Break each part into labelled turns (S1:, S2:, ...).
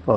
S1: ओ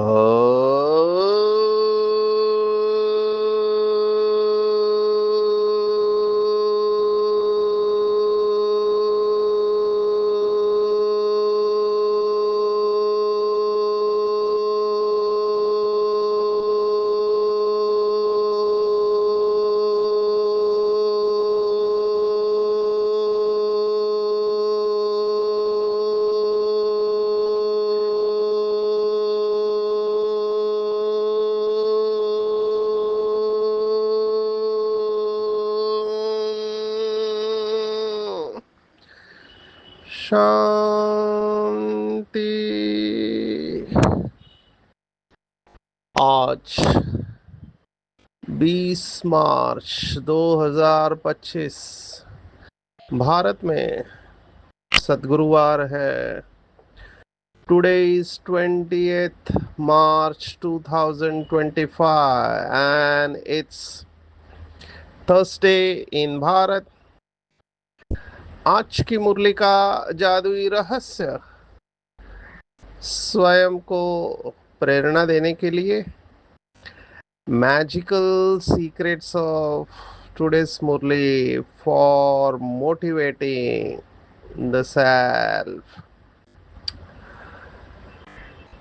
S1: शांति। आज 20 मार्च 2025 भारत में सद्गुरुवार है। Today is 20th March 2025 and it's Thursday in Bharat. आज की मुरली का जादुई रहस्य स्वयं को प्रेरणा देने के लिए magical secrets of today's Murli for motivating the self.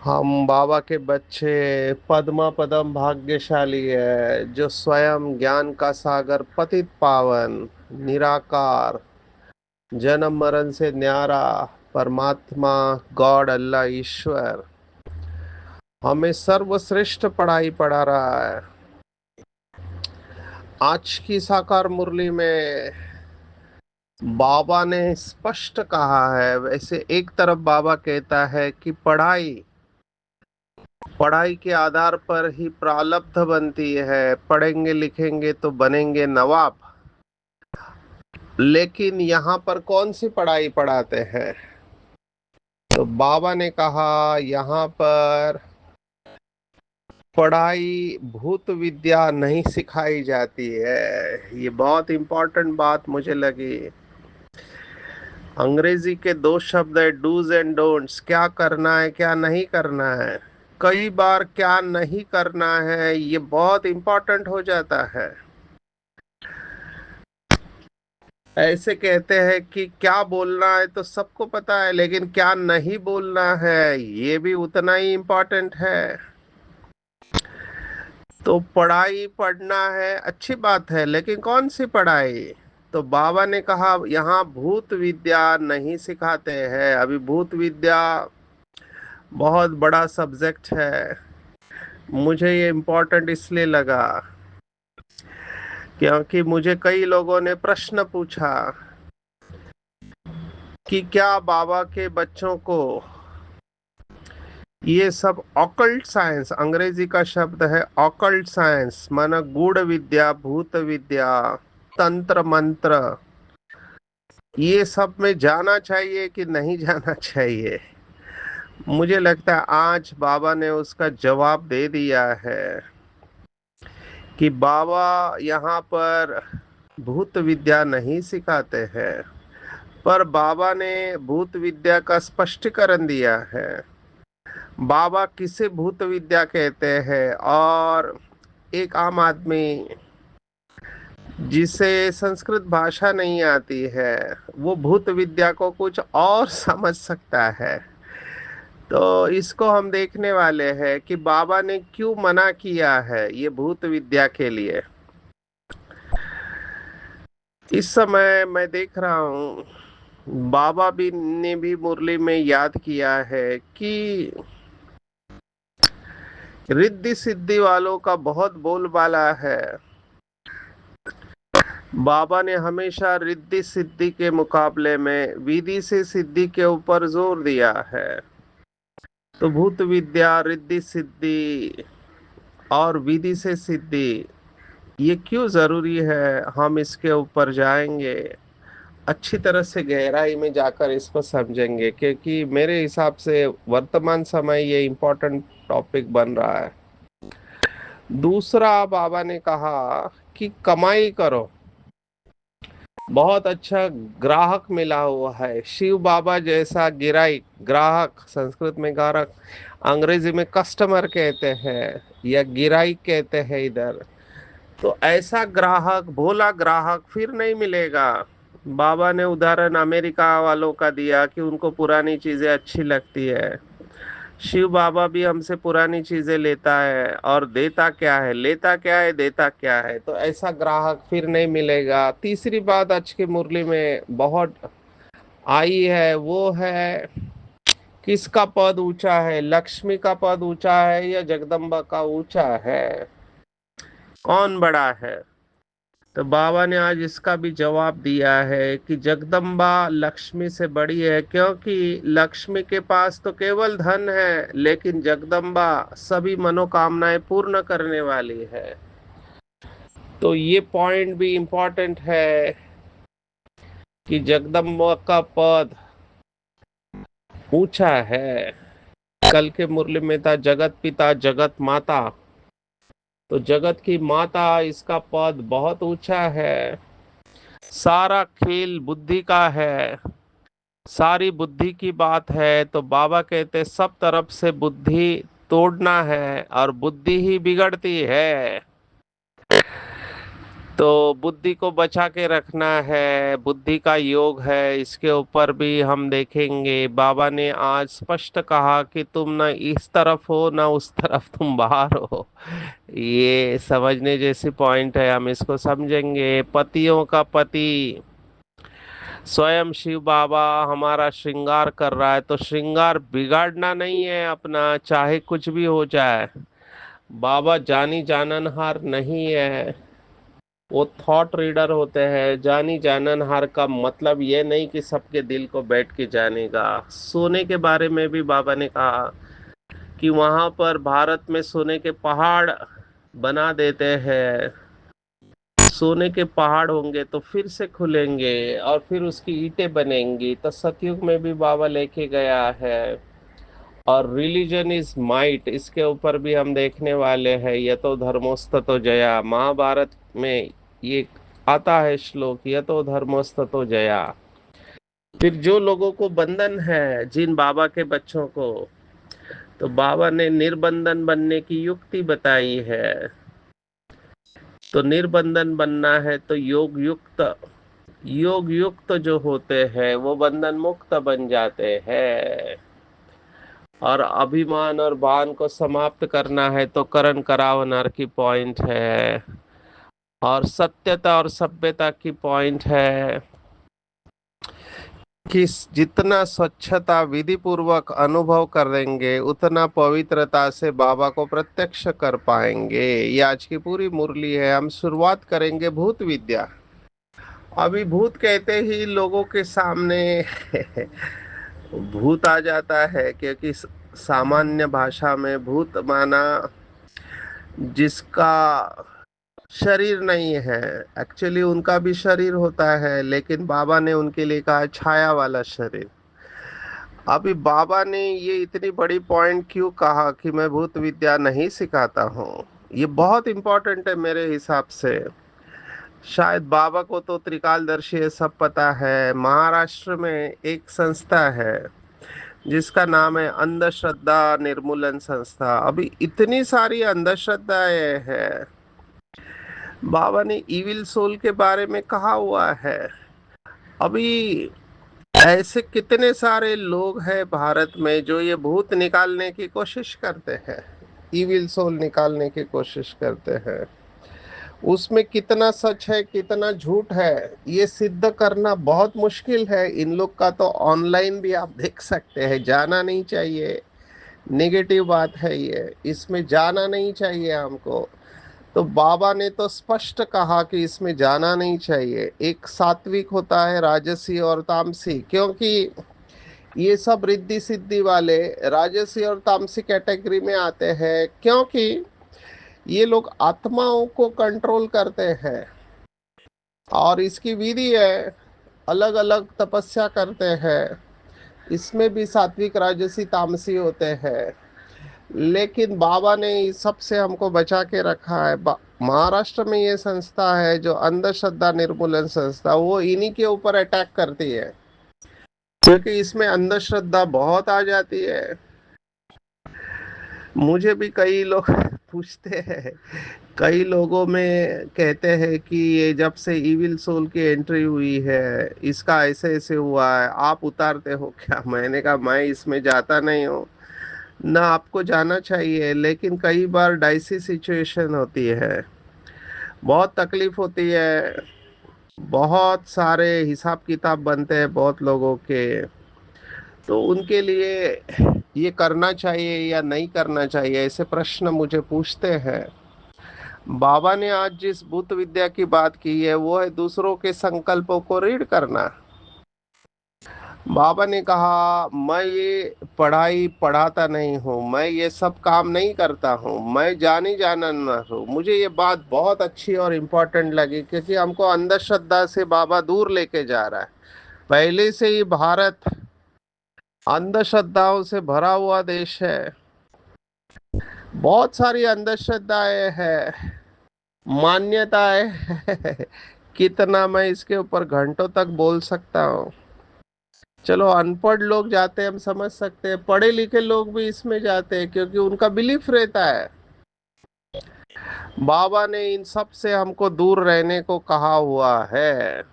S1: हम बाबा के बच्चे पद्मा पदम भाग्यशाली है जो स्वयं ज्ञान का सागर पतित पावन निराकार जन्म मरण से न्यारा परमात्मा गॉड अल्लाह ईश्वर हमें सर्वश्रेष्ठ पढ़ाई पढ़ा रहा है। आज की साकार मुरली में बाबा ने स्पष्ट कहा है। वैसे एक तरफ बाबा कहता है कि पढ़ाई पढ़ाई के आधार पर ही प्रारब्ध बनती है, पढ़ेंगे लिखेंगे तो बनेंगे नवाब। लेकिन यहाँ पर कौन सी पढ़ाई पढ़ाते हैं? तो बाबा ने कहा यहाँ पर पढ़ाई भूत विद्या नहीं सिखाई जाती है। ये बहुत इंपॉर्टेंट बात मुझे लगी। अंग्रेजी के दो शब्द है डूज एंड डोंट्स। क्या करना है क्या नहीं करना है। कई बार क्या नहीं करना है ये बहुत इंपॉर्टेंट हो जाता है। ऐसे कहते हैं कि क्या बोलना है तो सबको पता है, लेकिन क्या नहीं बोलना है ये भी उतना ही इंपॉर्टेंट है। तो पढ़ाई पढ़ना है अच्छी बात है, लेकिन कौन सी पढ़ाई? तो बाबा ने कहा यहाँ भूत विद्या नहीं सिखाते हैं। अभी भूत विद्या बहुत बड़ा सब्जेक्ट है। मुझे ये इम्पोर्टेंट इसलिए लगा क्योंकि मुझे कई लोगों ने प्रश्न पूछा कि क्या बाबा के बच्चों को ये सब ऑकल्ट साइंस, अंग्रेजी का शब्द है ऑकल्ट साइंस, माना गूढ़ विद्या, भूत विद्या, तंत्र मंत्र, ये सब में जाना चाहिए कि नहीं जाना चाहिए? मुझे लगता है आज बाबा ने उसका जवाब दे दिया है कि बाबा यहाँ पर भूत विद्या नहीं सिखाते हैं, पर बाबा ने भूत विद्या का स्पष्टीकरण दिया है। बाबा किसे भूत विद्या कहते हैं, और एक आम आदमी जिसे संस्कृत भाषा नहीं आती है वो भूत विद्या को कुछ और समझ सकता है। तो इसको हम देखने वाले हैं कि बाबा ने क्यों मना किया है ये भूत विद्या के लिए। इस समय मैं देख रहा हूँ बाबा भी ने भी मुरली में याद किया है कि रिद्धि सिद्धि वालों का बहुत बोलबाला है। बाबा ने हमेशा रिद्धि सिद्धि के मुकाबले में विधि से सिद्धि के ऊपर जोर दिया है। तो भूत विद्या, रिद्धि सिद्धि और विधि से सिद्धि ये क्यों जरूरी है, हम इसके ऊपर जाएंगे, अच्छी तरह से गहराई में जाकर इसको समझेंगे, क्योंकि मेरे हिसाब से वर्तमान समय ये इम्पोर्टेंट टॉपिक बन रहा है। दूसरा बाबा ने कहा कि कमाई करो। बहुत अच्छा ग्राहक मिला हुआ है। शिव बाबा जैसा गिराई, ग्राहक संस्कृत में ग्राहक, अंग्रेजी में कस्टमर कहते हैं या गिराई कहते हैं इधर। तो ऐसा ग्राहक, भोला ग्राहक फिर नहीं मिलेगा। बाबा ने उदाहरण अमेरिका वालों का दिया कि उनको पुरानी चीजें अच्छी लगती है। शिव बाबा भी हमसे पुरानी चीजें लेता है और देता क्या है, लेता क्या है, देता क्या है। तो ऐसा ग्राहक फिर नहीं मिलेगा। तीसरी बात आज की मुरली में बहुत आई है, वो है किसका पद ऊंचा है, लक्ष्मी का पद ऊंचा है या जगदम्बा का ऊंचा है, कौन बड़ा है। तो बाबा ने आज इसका भी जवाब दिया है कि जगदम्बा लक्ष्मी से बड़ी है, क्योंकि लक्ष्मी के पास तो केवल धन है, लेकिन जगदम्बा सभी मनोकामनाएं पूर्ण करने वाली है। तो ये पॉइंट भी इम्पोर्टेंट है कि जगदम्बा का पद ऊंचा है। कल के मुरली में था जगत पिता जगत माता, तो जगत की माता, इसका पद बहुत ऊंचा है। सारा खेल बुद्धि का है, सारी बुद्धि की बात है। तो बाबा कहते सब तरफ से बुद्धि तोड़ना है और बुद्धि ही बिगड़ती है। तो बुद्धि को बचा के रखना है, बुद्धि का योग है, इसके ऊपर भी हम देखेंगे। बाबा ने आज स्पष्ट कहा कि तुम ना इस तरफ हो ना उस तरफ, तुम बाहर हो। ये समझने जैसी पॉइंट है, हम इसको समझेंगे। पतियों का पति स्वयं शिव बाबा हमारा श्रृंगार कर रहा है, तो श्रृंगार बिगाड़ना नहीं है अपना, चाहे कुछ भी हो जाए। बाबा जानी जाननहार नहीं है, वो थॉट रीडर होते हैं। जानी जाननहार का मतलब ये नहीं कि सबके दिल को बैठ के जानेगा। सोने के बारे में भी बाबा ने कहा कि वहां पर भारत में सोने के पहाड़ बना देते हैं। सोने के पहाड़ होंगे तो फिर से खुलेंगे और फिर उसकी ईंटें बनेंगी। तो सतयुग में भी बाबा लेके गया है। और रिलीजन इज माइट, इसके ऊपर भी हम देखने वाले हैं। ये तो धर्मोस्ततो जया, महाभारत में ये आता है श्लोक, ये तो धर्मोस्ततो जया। फिर जो लोगों को बंधन है, जिन बाबा के बच्चों को, तो बाबा ने निर्बंधन बनने की युक्ति बताई है। तो निर्बंधन बनना है तो योग युक्त जो होते हैं वो बंधन मुक्त बन जाते हैं। और अभिमान और भान को समाप्त करना है तो करण करावनर की पॉइंट है। और सत्यता और सभ्यता की पॉइंट है कि जितना स्वच्छता विधि पूर्वक अनुभव करेंगे उतना पवित्रता से बाबा को प्रत्यक्ष कर पाएंगे। ये आज की पूरी मुरली है। हम शुरुआत करेंगे भूत विद्या। अभी भूत कहते ही लोगों के सामने भूत आ जाता है, क्योंकि सामान्य भाषा में भूत माना जिसका शरीर नहीं है। एक्चुअली उनका भी शरीर होता है, लेकिन बाबा ने उनके लिए कहा छाया वाला शरीर। अभी बाबा ने ये इतनी बड़ी पॉइंट क्यों कहा कि मैं भूत विद्या नहीं सिखाता हूँ, ये बहुत इंपॉर्टेंट है मेरे हिसाब से। शायद बाबा को तो त्रिकालदर्शी ये सब पता है। महाराष्ट्र में एक संस्था है जिसका नाम है अंधश्रद्धा निर्मूलन संस्था। अभी इतनी सारी अंधश्रद्धाएं हैं। बाबा ने इविल सोल के बारे में कहा हुआ है। अभी ऐसे कितने सारे लोग हैं भारत में जो ये भूत निकालने की कोशिश करते हैं, इविल सोल निकालने की कोशिश करते हैं। उसमें कितना सच है कितना झूठ है, ये सिद्ध करना बहुत मुश्किल है। इन लोग का तो ऑनलाइन भी आप देख सकते हैं। जाना नहीं चाहिए, नेगेटिव बात है ये, इसमें जाना नहीं चाहिए हमको। तो बाबा ने तो स्पष्ट कहा कि इसमें जाना नहीं चाहिए। एक सात्विक होता है, राजसी और तामसी, क्योंकि ये सब रिद्धि सिद्धि वाले राजसी और तामसी कैटेगरी में आते हैं, क्योंकि ये लोग आत्माओं को कंट्रोल करते हैं और इसकी विधि है, अलग अलग तपस्या करते हैं। इसमें भी सात्विक राजसी तामसी होते हैं। लेकिन बाबा ने इस सब से हमको बचा के रखा है। महाराष्ट्र में ये संस्था है जो अंधश्रद्धा निर्मूलन संस्था, वो इन्हीं के ऊपर अटैक करती है, क्योंकि इसमें अंधश्रद्धा बहुत आ जाती है। मुझे भी कई लोग पूछते हैं, कई लोगों में कहते हैं कि ये जब से इविल सोल की एंट्री हुई है, इसका ऐसे ऐसे हुआ है, आप उतारते हो क्या? मैंने कहा मैं इसमें जाता नहीं हूँ, ना आपको जाना चाहिए, लेकिन कई बार डाइसी सिचुएशन होती है, बहुत तकलीफ होती है, बहुत सारे हिसाब किताब बनते हैं बहुत लोगों के, तो उनके लिए ये करना चाहिए या नहीं करना चाहिए, ऐसे प्रश्न मुझे पूछते हैं। बाबा ने आज जिस भूत विद्या की बात की है वो है दूसरों के संकल्पों को रीड करना। बाबा ने कहा मैं ये पढ़ाई पढ़ाता नहीं हूँ, मैं ये सब काम नहीं करता हूँ, मैं जानी जानना हूँ। मुझे ये बात बहुत अच्छी और इम्पोर्टेंट लगी, क्योंकि हमको अंधश्रद्धा से बाबा दूर लेके जा रहा है। पहले से ही भारत अंधश्रद्धाओं से भरा हुआ देश है, बहुत सारी अंधश्रद्धाएं हैं, मान्यताएं हैं। कितना मैं इसके ऊपर घंटों तक बोल सकता हूँ। चलो अनपढ़ लोग जाते हैं हम समझ सकते हैं, पढ़े लिखे लोग भी इसमें जाते हैं क्योंकि उनका बिलीफ रहता है। बाबा ने इन सब से हमको दूर रहने को कहा हुआ है,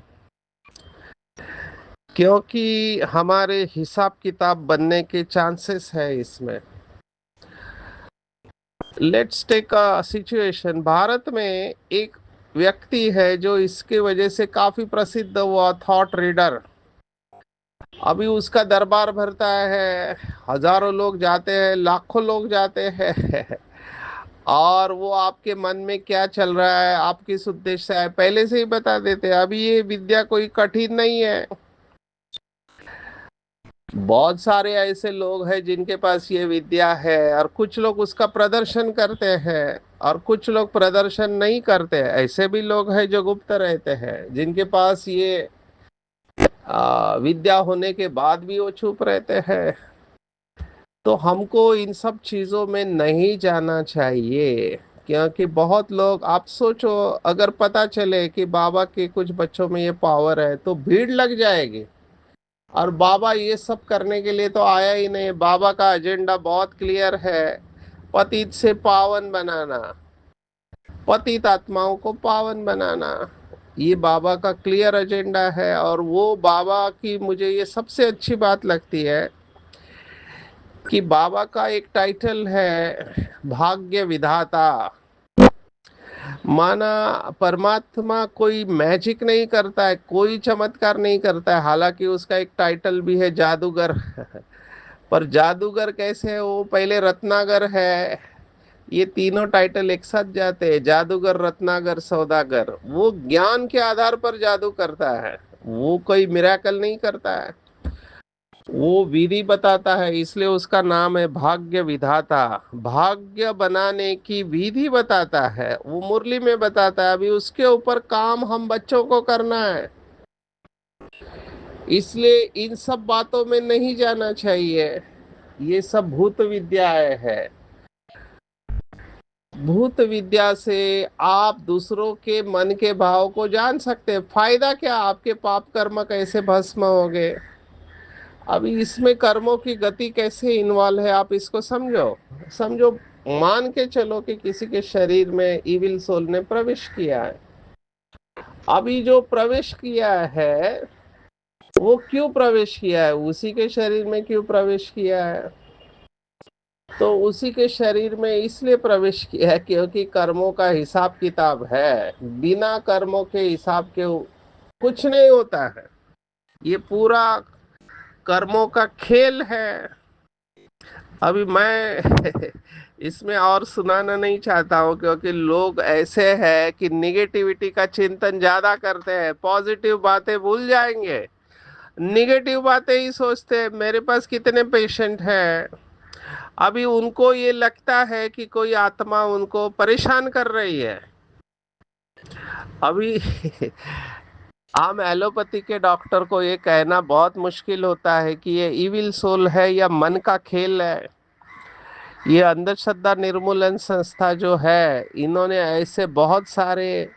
S1: क्योंकि हमारे हिसाब किताब बनने के चांसेस है इसमें। Let's take a situation, Bharat में एक व्यक्ति है जो इसके वजह से काफी प्रसिद्ध हुआ, थॉट रीडर। अभी उसका दरबार भरता है, हजारों लोग जाते हैं, लाखों लोग जाते हैं। और वो आपके मन में क्या चल रहा है, आप किस उद्देश्य से आए, पहले से ही बता देते हैं। अभी ये विद्या कोई कठिन नहीं है। बहुत सारे ऐसे लोग हैं जिनके पास ये विद्या है, और कुछ लोग उसका प्रदर्शन करते हैं और कुछ लोग प्रदर्शन नहीं करते। ऐसे भी लोग हैं जो गुप्त रहते हैं, जिनके पास ये विद्या होने के बाद भी वो चुप रहते हैं। तो हमको इन सब चीजों में नहीं जाना चाहिए, क्योंकि बहुत लोग, आप सोचो, अगर पता चले कि बाबा के कुछ बच्चों में ये पावर है तो भीड़ लग जाएगी। और बाबा ये सब करने के लिए तो आया ही नहीं, बाबा का एजेंडा बहुत क्लियर है, पतित से पावन बनाना, पतित आत्माओं को पावन बनाना। ये बाबा का क्लियर एजेंडा है। और वो बाबा की मुझे ये सबसे अच्छी बात लगती है कि बाबा का एक टाइटल है भाग्य विधाता। माना परमात्मा कोई मैजिक नहीं करता है, कोई चमत्कार नहीं करता है, हालांकि उसका एक टाइटल भी है जादूगर। पर जादूगर कैसे है? वो पहले रत्नागर है। ये तीनों टाइटल एक साथ जाते हैं, जादूगर, रत्नागर, सौदागर। वो ज्ञान के आधार पर जादू करता है, वो कोई मिराकल नहीं करता है, वो विधि बताता है, इसलिए उसका नाम है भाग्य विधाता। भाग्य बनाने की विधि बताता है, वो मुरली में बताता है। अभी उसके ऊपर काम हम बच्चों को करना है, इसलिए इन सब बातों में नहीं जाना चाहिए। ये सब भूत विद्याएं है। भूत विद्या से आप दूसरों के मन के भाव को जान सकते हैं। फायदा क्या, आपके पाप कर्म कैसे भस्म हो गए। अभी इसमें कर्मों की गति कैसे इन्वॉल्व है, आप इसको समझो। समझो, मान के चलो कि किसी के शरीर में इविल सोल ने प्रवेश किया है। अभी जो प्रवेश किया है वो क्यों प्रवेश किया है, उसी के शरीर में क्यों प्रवेश किया है? तो उसी के शरीर में इसलिए प्रवेश किया है क्योंकि कर्मों का हिसाब किताब है। बिना कर्मों के हिसाब के कुछ नहीं होता है। ये पूरा कर्मों का खेल है। अभी मैं इसमें और सुनाना नहीं चाहता हूँ, क्योंकि लोग ऐसे हैं कि निगेटिविटी का चिंतन ज्यादा करते हैं, पॉजिटिव बातें भूल जाएंगे, निगेटिव बातें ही सोचते हैं। मेरे पास कितने पेशेंट हैं, अभी उनको ये लगता है कि कोई आत्मा उनको परेशान कर रही है। अभी आम एलोपैथी के डॉक्टर को ये कहना बहुत मुश्किल होता है कि ये इविल सोल है या मन का खेल है। ये अंधश्रद्धा निर्मूलन संस्था जो है, इन्होंने ऐसे बहुत सारे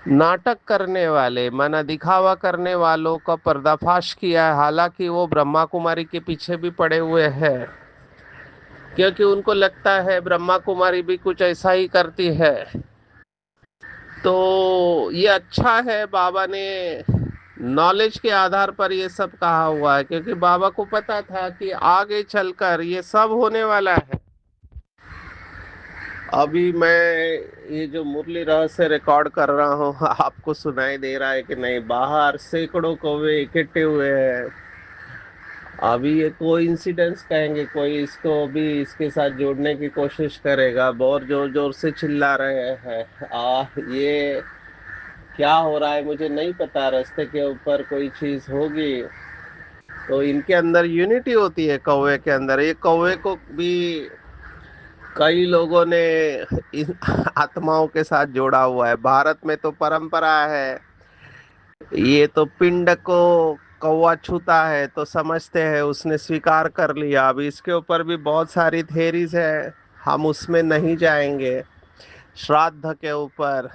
S1: नाटक करने वाले, माना दिखावा करने वालों का पर्दाफाश किया है। हालांकि वो ब्रह्मा कुमारी के पीछे भी पड़े हुए हैं, क्योंकि उनको लगता है ब्रह्मा कुमारी भी कुछ ऐसा ही करती है। तो ये अच्छा है, बाबा ने नॉलेज के आधार पर ये सब कहा हुआ है, क्योंकि बाबा को पता था कि आगे चलकर ये सब होने वाला है। अभी मैं ये जो मुरली रहस्य रिकॉर्ड कर रहा हूँ, आपको सुनाई दे रहा है कि नहीं? बाहर सैकड़ों कौवे इकट्ठे हुए हैं। अभी ये कोई इंसिडेंस कहेंगे, कोई इसको भी इसके साथ जोड़ने की कोशिश करेगा, बहुत जोर जोर से चिल्ला रहे हैं। ये क्या हो रहा है मुझे नहीं पता। रास्ते के ऊपर कोई चीज होगी तो इनके अंदर यूनिटी होती है, कौवे के अंदर। ये कौवे को भी कई लोगों ने इन आत्माओं के साथ जोड़ा हुआ है। भारत में तो परंपरा है, ये तो पिंड को कौवा छूता है तो समझते हैं उसने स्वीकार कर लिया। अब इसके ऊपर भी बहुत सारी थेरीज है, हम उसमें नहीं जाएंगे। श्राद्ध के ऊपर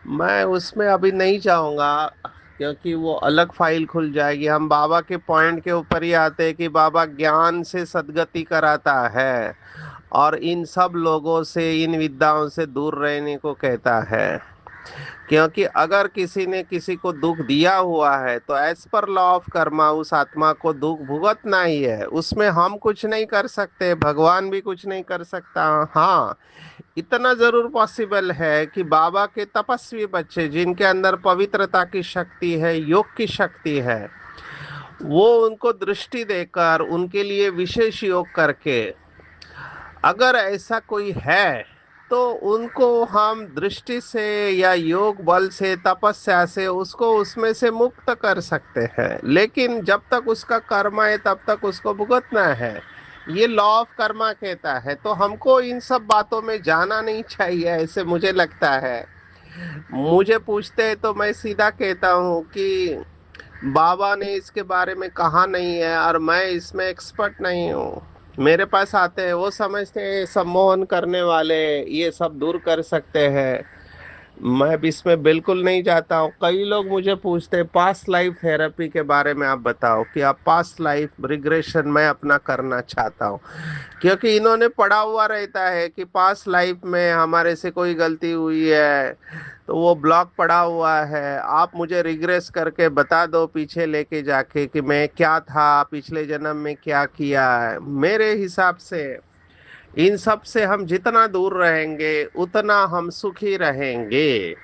S1: मैं उसमें अभी नहीं जाऊंगा, क्योंकि वो अलग फाइल खुल जाएगी। हम बाबा के पॉइंट के ऊपर ही आते हैं कि बाबा ज्ञान से सद्गति कराता है और इन सब लोगों से, इन विद्याओं से दूर रहने को कहता है। क्योंकि अगर किसी ने किसी को दुख दिया हुआ है तो as per law of Karma उस आत्मा को दुख भुगतना ही है। उसमें हम कुछ नहीं कर सकते, भगवान भी कुछ नहीं कर सकता। हाँ, इतना जरूर पॉसिबल है कि बाबा के तपस्वी बच्चे जिनके अंदर पवित्रता की शक्ति है, योग की शक्ति है, वो उनको दृष्टि देकर उनके लिए विशेष योग करके, अगर ऐसा कोई है तो उनको हम दृष्टि से या योग बल से, तपस्या से उसको उसमें से मुक्त कर सकते हैं। लेकिन जब तक उसका कर्म है तब तक उसको भुगतना है। ये लॉ ऑफ कर्मा कहता है। तो हमको इन सब बातों में जाना नहीं चाहिए, ऐसे मुझे लगता है। मुझे पूछते हैं तो मैं सीधा कहता हूँ कि बाबा ने इसके बारे में कहा नहीं है और मैं इसमें एक्सपर्ट नहीं हूँ। मेरे पास आते हैं, वो समझते हैं सम्मोहन करने वाले ये सब दूर कर सकते हैं। मैं भी इसमें बिल्कुल नहीं जाता हूँ। कई लोग मुझे पूछते हैं पास्ट लाइफ थेरेपी के बारे में, आप बताओ कि आप पास्ट लाइफ रिग्रेशन मैं अपना करना चाहता हूँ। क्योंकि इन्होंने पढ़ा हुआ रहता है कि पास्ट लाइफ में हमारे से कोई गलती हुई है तो वो ब्लॉक पड़ा हुआ है। आप मुझे रिग्रेस करके बता दो पीछे लेके जाके कि मैं क्या था, पिछले जन्म में क्या किया है। मेरे हिसाब से इन सब से हम जितना दूर रहेंगे उतना हम सुखी रहेंगे।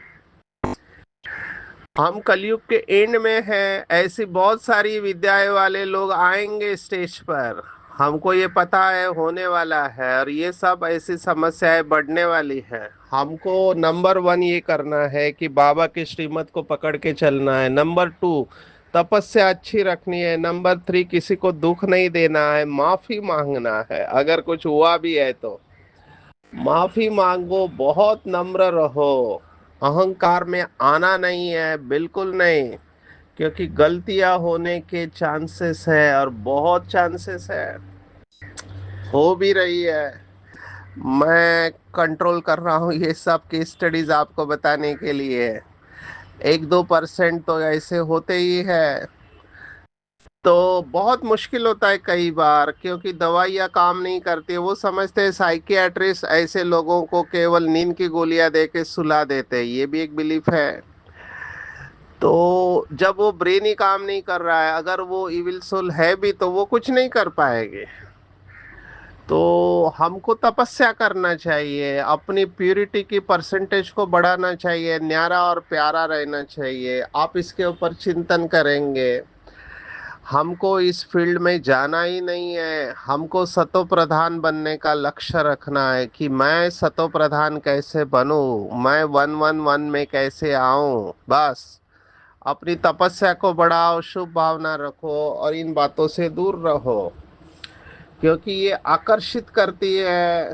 S1: हम कलयुग के एंड में हैं, ऐसी बहुत सारी विद्याएं वाले लोग आएंगे स्टेज पर। हमको ये पता है होने वाला है, और ये सब ऐसी समस्याएं बढ़ने वाली है। हमको नंबर वन ये करना है कि बाबा की श्रीमत को पकड़ के चलना है। नंबर टू, तपस्या अच्छी रखनी है। नंबर थ्री, किसी को दुख नहीं देना है, माफी मांगना है अगर कुछ हुआ भी है तो। माफी मांगो, बहुत नम्र रहो, अहंकार में आना नहीं है, बिल्कुल नहीं। क्योंकि गलतियां होने के चांसेस है, और बहुत चांसेस है, हो भी रही है। मैं कंट्रोल कर रहा हूँ ये सब की स्टडीज आपको बताने के लिए। 1-2% तो ऐसे होते ही है। तो बहुत मुश्किल होता है कई बार, क्योंकि दवाइयाँ काम नहीं करती। वो समझते हैं साइकियाट्रिस्ट ऐसे लोगों को केवल नींद की गोलियां दे के सुला देते हैं, ये भी एक बिलीफ है। तो जब वो ब्रेन ही काम नहीं कर रहा है, अगर वो इविल सोल है भी तो वो कुछ नहीं कर पाएंगे। तो हमको तपस्या करना चाहिए, अपनी प्यूरिटी की परसेंटेज को बढ़ाना चाहिए, न्यारा और प्यारा रहना चाहिए। आप इसके ऊपर चिंतन करेंगे। हमको इस फील्ड में जाना ही नहीं है, हमको सतो प्रधान बनने का लक्ष्य रखना है कि मैं सतो प्रधान कैसे बनूं, मैं 111 में कैसे आऊं। बस अपनी तपस्या को बढ़ाओ, शुभ भावना रखो और इन बातों से दूर रहो, क्योंकि ये आकर्षित करती है।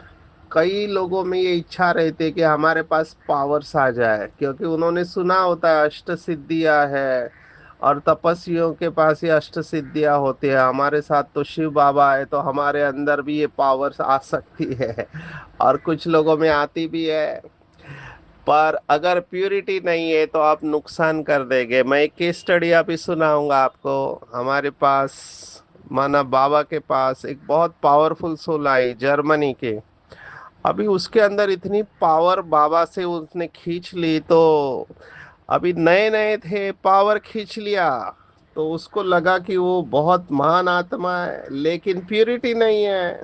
S1: कई लोगों में ये इच्छा रहती है कि हमारे पास पावर्स आ जाए, क्योंकि उन्होंने सुना होता है अष्ट सिद्धियां है और तपस्वियों के पास ये अष्ट सिद्धियां होती है। हमारे साथ तो शिव बाबा है, तो हमारे अंदर भी ये पावर्स आ सकती है और कुछ लोगों में आती भी है। पर अगर प्यूरिटी नहीं है तो आप नुकसान कर देंगे। मैं एक केस स्टडी अभी सुनाऊंगा आपको। हमारे पास, माना बाबा के पास एक बहुत पावरफुल सोल आई जर्मनी के। अभी उसके अंदर इतनी पावर बाबा से उसने खींच ली, तो अभी नए नए थे, पावर खींच लिया, तो उसको लगा कि वो बहुत महान आत्मा है, लेकिन प्यूरिटी नहीं है।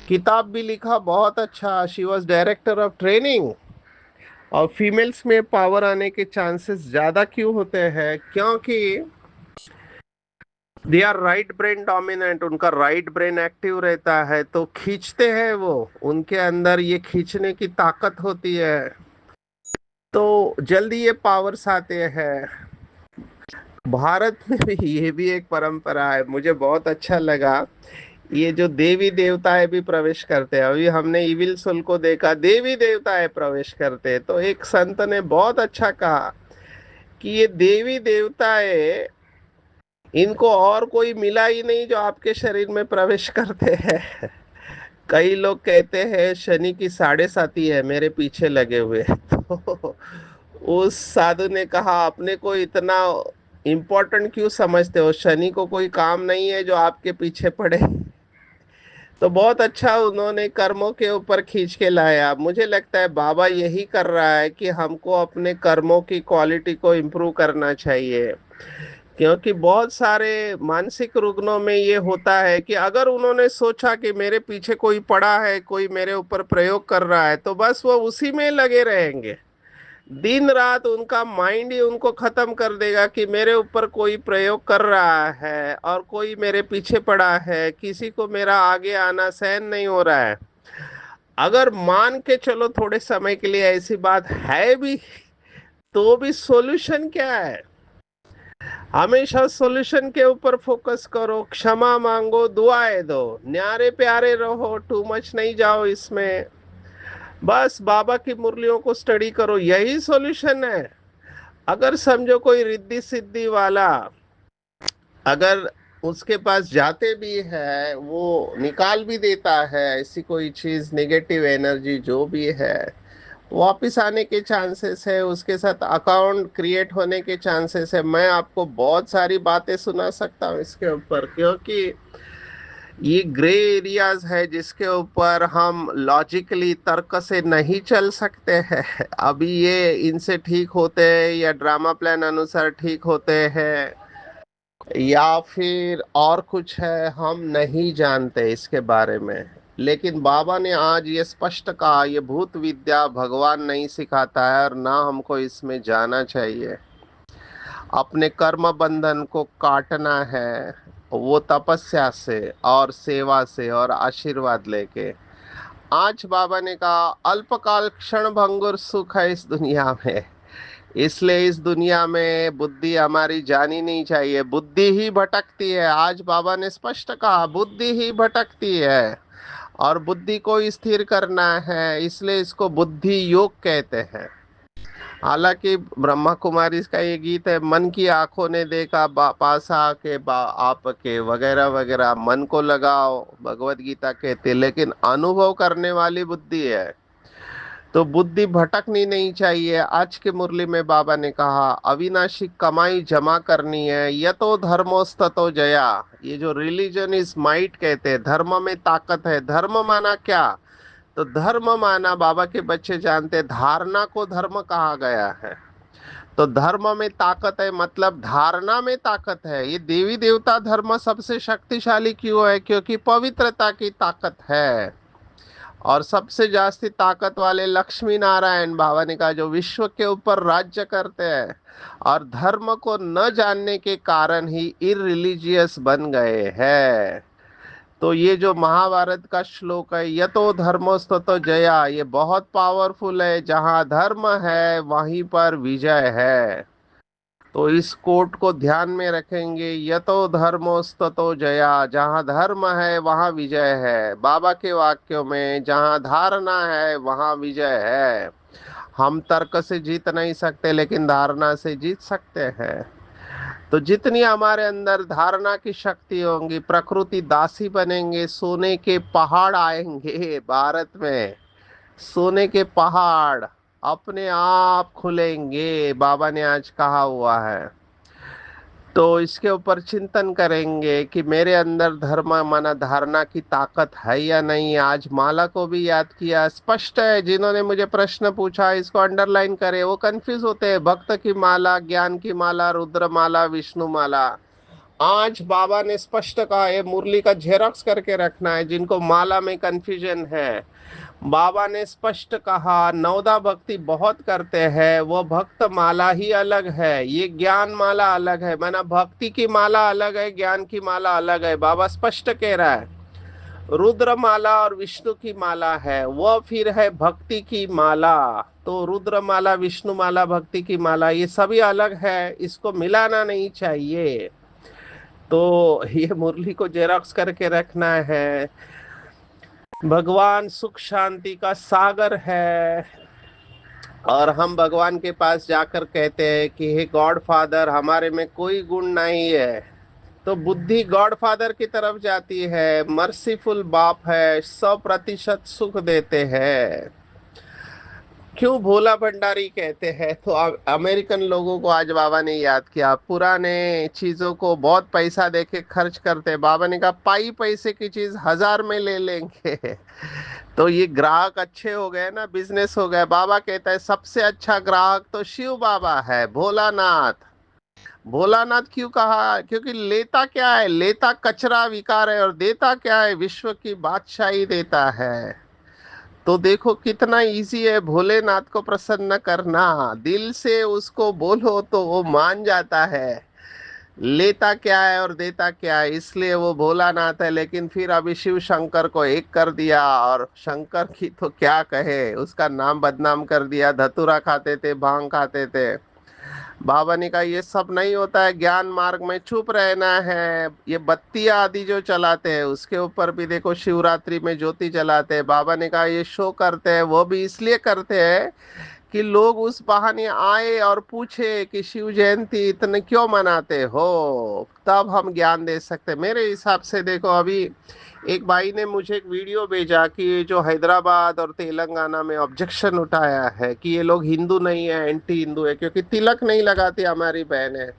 S1: किताब भी लिखा बहुत अच्छा, she was director of training. और फीमेल्स में पावर आने के चांसेस ज्यादा क्यों होते हैं? क्योंकि they are right brain dominant, उनका राइट ब्रेन एक्टिव रहता है, तो खींचते हैं वो, उनके अंदर ये खींचने की ताकत होती है, तो जल्दी ये पावर्स आते हैं। भारत में भी ये भी एक परंपरा है, मुझे बहुत अच्छा लगा। ये जो देवी देवताएं भी प्रवेश करते हैं, अभी हमने इविल सोल को देखा, देवी देवताएं प्रवेश करते हैं, तो एक संत ने बहुत अच्छा कहा कि ये देवी देवताएं, इनको और कोई मिला ही नहीं जो आपके शरीर में प्रवेश करते हैं। कई लोग कहते हैं शनि की साढ़े साती है मेरे पीछे लगे हुए। तो उस साधु ने कहा, अपने को इतना इम्पोर्टेंट क्यों समझते हो? शनि को कोई काम नहीं है जो आपके पीछे पड़े। तो बहुत अच्छा उन्होंने कर्मों के ऊपर खींच के लाया। मुझे लगता है बाबा यही कर रहा है कि हमको अपने कर्मों की क्वालिटी को इम्प्रूव करना चाहिए। क्योंकि बहुत सारे मानसिक रुग्णों में ये होता है कि अगर उन्होंने सोचा कि मेरे पीछे कोई पड़ा है, कोई मेरे ऊपर प्रयोग कर रहा है, तो बस वो उसी में लगे रहेंगे। दिन रात उनका माइंड ही उनको खत्म कर देगा कि मेरे ऊपर कोई प्रयोग कर रहा है और कोई मेरे पीछे पड़ा है, किसी को मेरा आगे आना सहन नहीं हो रहा है। अगर मान के चलो थोड़े समय के लिए ऐसी बात है भी, तो भी सॉल्यूशन क्या है? हमेशा सॉल्यूशन के ऊपर फोकस करो, क्षमा मांगो, दुआएं दो, न्यारे प्यारे रहो, टू मच नहीं जाओ इसमें। बस बाबा की मुरलियों को स्टडी करो, यही सॉल्यूशन है। अगर समझो कोई रिद्धि सिद्धि वाला, अगर उसके पास जाते भी है, वो निकाल भी देता है ऐसी कोई चीज, नेगेटिव एनर्जी जो भी है, वापिस आने के चांसेस है, उसके साथ अकाउंट क्रिएट होने के चांसेस है। मैं आपको बहुत सारी बातें सुना सकता हूँ इसके ऊपर, क्योंकि ये ग्रे एरियाज है जिसके ऊपर हम लॉजिकली तर्क से नहीं चल सकते हैं। अभी ये इनसे ठीक होते हैं या ड्रामा प्लान अनुसार ठीक होते हैं, या फिर और कुछ है, हम नहीं जानते इसके बारे में। लेकिन बाबा ने आज ये स्पष्ट कहा, ये भूत विद्या भगवान नहीं सिखाता है और ना हमको इसमें जाना चाहिए। अपने कर्म बंधन को काटना है, वो तपस्या से और सेवा से और आशीर्वाद लेके। आज बाबा ने कहा, अल्पकाल क्षण भंगुर सुख है इस दुनिया में, इसलिए इस दुनिया में बुद्धि हमारी जानी नहीं चाहिए। बुद्धि ही भटकती है, आज बाबा ने स्पष्ट कहा, बुद्धि ही भटकती है और बुद्धि को स्थिर करना है, इसलिए इसको बुद्धि योग कहते हैं। हालांकि ब्रह्मा कुमारी का ये गीत है, मन की आंखों ने देखा पास आके आपके, वगैरह वगैरह, मन को लगाओ, भगवत गीता कहते, लेकिन अनुभव करने वाली बुद्धि है। तो बुद्धि भटकनी नहीं चाहिए। आज के मुरली में बाबा ने कहा, अविनाशी कमाई जमा करनी है, यतो धर्मोस्ततो जया। ये जो रिलीजन इज माइट कहते हैं, धर्म में ताकत है। धर्म माना क्या? तो धर्म माना, बाबा के बच्चे जानते, धारणा को धर्म कहा गया है। तो धर्म में ताकत है, मतलब धारणा में ताकत है। ये देवी देवता धर्म सबसे शक्तिशाली क्यों है? क्योंकि पवित्रता की ताकत है। और सबसे जास्ती ताकत वाले लक्ष्मी नारायण बाबा ने कहा, जो विश्व के ऊपर राज्य करते हैं और धर्म को न जानने के कारण ही इरिलीजियस बन गए हैं। तो ये जो महाभारत का श्लोक है, यतो धर्मोस्ततो जया, ये बहुत पावरफुल है। जहाँ धर्म है वहीं पर विजय है। तो इस कोट को ध्यान में रखेंगे, यतो धर्मोस्ततो जया, जहाँ धर्म है वहाँ विजय है। बाबा के वाक्यों में, जहाँ धारणा है वहाँ विजय है। हम तर्क से जीत नहीं सकते, लेकिन धारणा से जीत सकते हैं। तो जितनी हमारे अंदर धारणा की शक्ति होंगी, प्रकृति दासी बनेंगे, सोने के पहाड़ आएंगे भारत में। सोने के पहाड़ अपने आप खुलेंगे, बाबा ने आज कहा हुआ है। तो इसके ऊपर चिंतन करेंगे कि मेरे अंदर धर्म माना धारणा की ताकत है या नहीं। आज माला को भी याद किया, स्पष्ट है। जिन्होंने मुझे प्रश्न पूछा इसको अंडरलाइन करे, वो कंफ्यूज होते हैं। भक्त की माला, ज्ञान की माला, रुद्र माला, विष्णु माला। आज बाबा ने स्पष्ट कहा है, मुरली का झेरॉक्स करके रखना है जिनको माला में कंफ्यूजन है। बाबा ने स्पष्ट कहा, नवदा भक्ति बहुत करते हैं, वो भक्त माला ही अलग है, ये ज्ञान माला अलग है। माना भक्ति की माला अलग है, ज्ञान की माला अलग है। बाबा स्पष्ट कह रहा है, रुद्र माला और विष्णु की माला है, वो फिर है भक्ति की माला। तो रुद्र माला, विष्णु माला, भक्ति की माला, ये सभी अलग है, इसको मिलाना नहीं चाहिए। तो ये मुरली को जेरॉक्स करके रखना है। भगवान सुख शांति का सागर है, और हम भगवान के पास जाकर कहते हैं कि हे गॉड फादर, हमारे में कोई गुण नहीं है। तो बुद्धि गॉड फादर की तरफ जाती है। मर्सीफुल बाप है, 100% सुख देते हैं। क्यों भोला भंडारी कहते हैं? तो अमेरिकन लोगों को आज बाबा ने याद किया। पुराने चीजों को बहुत पैसा देके खर्च करते हैं। बाबा ने कहा पाई पैसे की चीज 1000 में ले लेंगे। तो ये ग्राहक अच्छे हो गए ना, बिजनेस हो गया। बाबा कहता है सबसे अच्छा ग्राहक तो शिव बाबा है, भोलानाथ। भोलानाथ क्यों कहा? क्योंकि लेता क्या है? लेता कचरा विकार है, और देता क्या है? विश्व की बादशाही देता है। तो देखो कितना इजी है भोलेनाथ को प्रसन्न करना। दिल से उसको बोलो तो वो मान जाता है। लेता क्या है और देता क्या है, इसलिए वो भोलानाथ है। लेकिन फिर अभी शिव शंकर को एक कर दिया, और शंकर की तो क्या कहे, उसका नाम बदनाम कर दिया। धतूरा खाते थे, भांग खाते थे। बाबा ने कहा ये सब नहीं होता है, ज्ञान मार्ग में चुप रहना है। ये बत्तियां आदि जो चलाते हैं उसके ऊपर भी देखो, शिवरात्रि में ज्योति जलाते हैं। बाबा ने कहा ये शो करते हैं, वो भी इसलिए करते हैं कि लोग उस बहाने आए और पूछे कि शिव जयंती इतने क्यों मनाते हो, तब हम ज्ञान दे सकते। मेरे हिसाब से देखो, अभी एक भाई ने मुझे एक वीडियो भेजा कि ये जो हैदराबाद और तेलंगाना में ऑब्जेक्शन उठाया है कि ये लोग हिंदू नहीं है, एंटी हिंदू है, क्योंकि तिलक नहीं लगाती हमारी बहनें,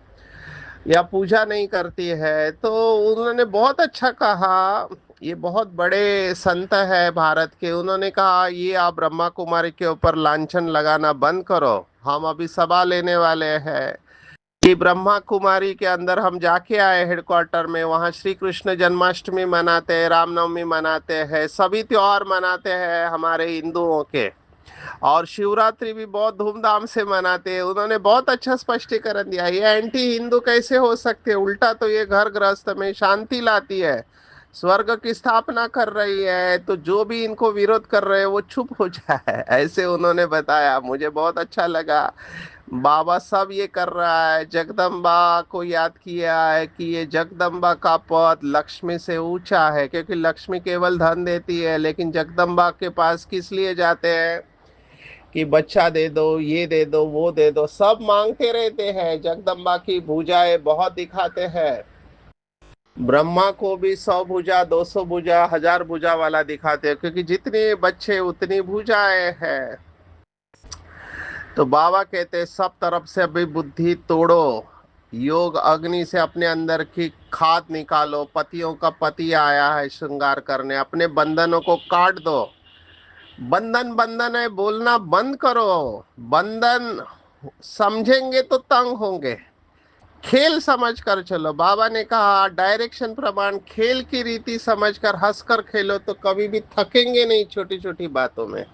S1: या पूजा नहीं करती है। तो उन्होंने बहुत अच्छा कहा। ये बहुत बड़े संत है भारत के। उन्होंने कहा ये आप ब्रह्मा कुमारी के ऊपर लांछन लगाना बंद करो। हम अभी सभा लेने वाले हैं कि ब्रह्मा कुमारी के अंदर हम जाके आए हेडक्वार्टर में, वहाँ श्री कृष्ण जन्माष्टमी मनाते हैं, रामनवमी मनाते हैं, सभी त्योहार मनाते हैं हमारे हिंदुओं के। और शिवरात्रि भी बहुत धूमधाम से मनाते हैं। उन्होंने बहुत अच्छा स्पष्टीकरण दिया। ये एंटी हिंदू कैसे हो सकते हैं? उल्टा तो ये घर गृहस्थ में शांति लाती है, स्वर्ग की स्थापना कर रही है। तो जो भी इनको विरोध कर रहे हैं वो चुप हो जाए, ऐसे उन्होंने बताया। मुझे बहुत अच्छा लगा। बाबा सब ये कर रहा है, जगदम्बा को याद किया है कि ये जगदम्बा का पद लक्ष्मी से ऊंचा है, क्योंकि लक्ष्मी केवल धन देती है, लेकिन जगदम्बा के पास किस लिए जाते हैं कि बच्चा दे दो, ये दे दो, वो दे दो, सब मांगते रहते हैं। जगदम्बा की भुजाएं बहुत दिखाते हैं। ब्रह्मा को भी 100 भुजा, 200 भुजा, 1000 भुजा वाला दिखाते हैं, क्योंकि जितने बच्चे उतनी भुजाएं हैं। तो बाबा कहते हैं सब तरफ से अभी बुद्धि तोड़ो, योग अग्नि से अपने अंदर की खाद निकालो। पतियों का पति आया है श्रृंगार करने, अपने बंधनों को काट दो। बंधन बंधन है बोलना बंद करो। बंधन समझेंगे तो तंग होंगे। खेल समझ कर चलो। बाबा ने कहा डायरेक्शन प्रमाण खेल की रीति समझकर हंसकर खेलो, तो कभी भी थकेंगे नहीं छोटी छोटी बातों में।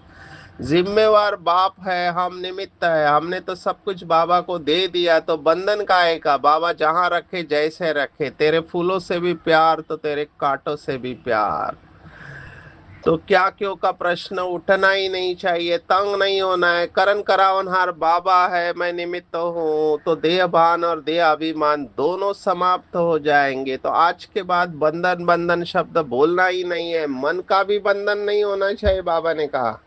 S1: जिम्मेवार बाप है, हम निमित्त है। हमने तो सब कुछ बाबा को दे दिया, तो बंधन काहे का? बाबा जहां रखे जैसे रखे, तेरे फूलों से भी प्यार तो तेरे कांटों से भी प्यार। तो क्या क्यों का प्रश्न उठना ही नहीं चाहिए, तंग नहीं होना है। करण करावनहार बाबा है, मैं निमित्त हूँ, तो देह भान और देह अभिमान दोनों समाप्त हो जाएंगे। तो आज के बाद बंधन बंधन शब्द बोलना ही नहीं है। मन का भी बंधन नहीं होना चाहिए। बाबा ने कहा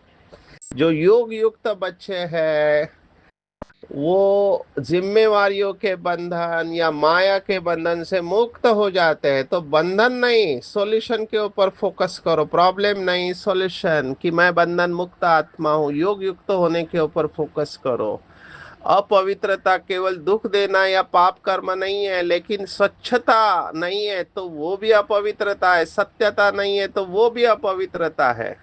S1: जो योग युक्त बच्चे हैं, वो जिम्मेवारियों के बंधन या माया के बंधन से मुक्त हो जाते हैं। तो बंधन नहीं, सॉल्यूशन के ऊपर फोकस करो, प्रॉब्लम नहीं सॉल्यूशन, कि मैं बंधन मुक्त आत्मा हूँ, योग युक्त होने के ऊपर फोकस करो। अपवित्रता केवल दुख देना या पाप कर्म नहीं है, लेकिन स्वच्छता नहीं है तो वो भी अपवित्रता है, सत्यता नहीं है तो वो भी अपवित्रता है।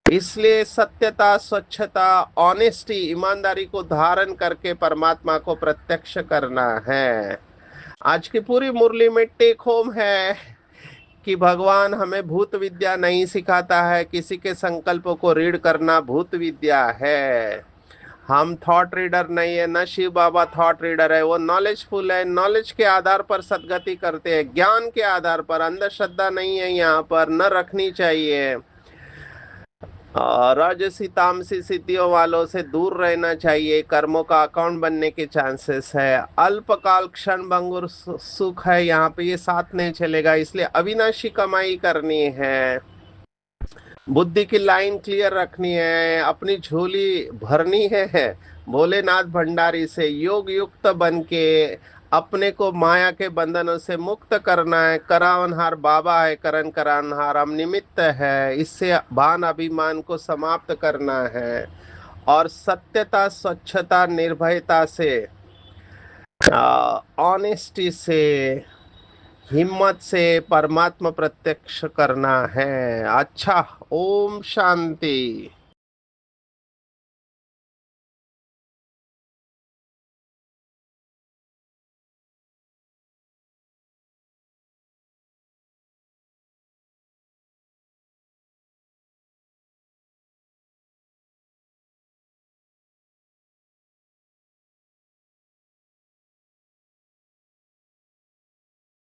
S1: इसलिए सत्यता, स्वच्छता, ऑनेस्टी, ईमानदारी को धारण करके परमात्मा को प्रत्यक्ष करना है। आज की पूरी मुरली में टेक होम है कि भगवान हमें भूत विद्या नहीं सिखाता है, किसी के संकल्पों को रीड करना भूत विद्या है। हम थॉट रीडर नहीं है, न शिव बाबा थॉट रीडर है, वो नॉलेजफुल है, नॉलेज के आधार पर सदगति करते हैं, ज्ञान के आधार पर। अंधश्रद्धा नहीं है यहाँ पर, न रखनी चाहिए। राजसी तामसी स्थितियों वालों से दूर रहना चाहिए, कर्मों का अकाउंट बनने के चांसेस है। अल्पकाल क्षण भंगुर सुख है यहाँ पे, ये साथ नहीं चलेगा, इसलिए अविनाशी कमाई करनी है। बुद्धि की लाइन क्लियर रखनी है, अपनी झोली भरनी है भोलेनाथ भंडारी से, योग युक्त बन के अपने को माया के बंधनों से मुक्त करना है। करावनहार बाबा है, करण करानहार हम निमित्त है, इससे भान अभिमान को समाप्त करना है। और सत्यता, स्वच्छता, निर्भयता से, ऑनेस्टी से, हिम्मत से परमात्मा प्रत्यक्ष करना है। अच्छा, ओम शांति।